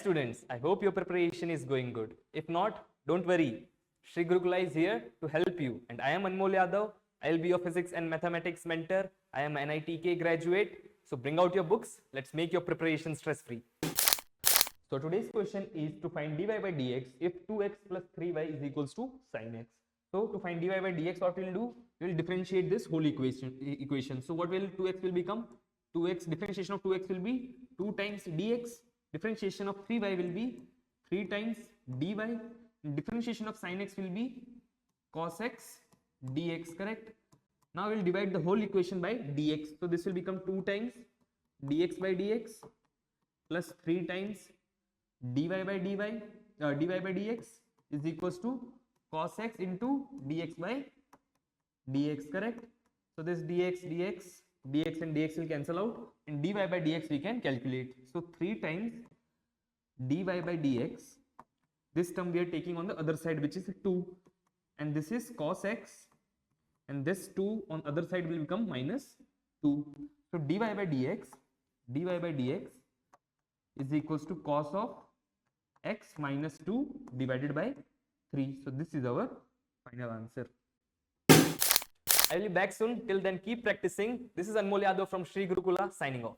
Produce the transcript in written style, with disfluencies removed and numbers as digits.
students, I hope your preparation is going good. If not, don't worry. Sri Gurukula is here to help you. And I am Anmol Yadav. I will be your physics and mathematics mentor. I am an NIT-JEE graduate. So bring out your books. Let's make your preparation stress-free. So today's question is to find dy by dx if 2x plus 3y is equals to sin x. So to find dy by dx, what we'll do? We'll differentiate this whole equation. So what will 2x will become? 2x, differentiation of 2x will be 2 times dx. Differentiation of 3y will be 3 times dy. Differentiation of sin x will be cos x dx, correct? Now we'll divide the whole equation by dx. So this will become 2 times dx by dx plus 3 times dy by dx is equals to cos x into dx by dx, correct? So this dx and dx will cancel out, and dy by dx we can calculate. So 3 times dy by dx, this term we are taking on the other side, which is 2, and this is cos x, and this 2 on other side will become minus 2. So dy by dx is equals to cos of x minus 2 divided by 3. So this is our final answer. I will be back soon. Till then, keep practicing. This is Anmol Yadav from Sri Gurukula signing off.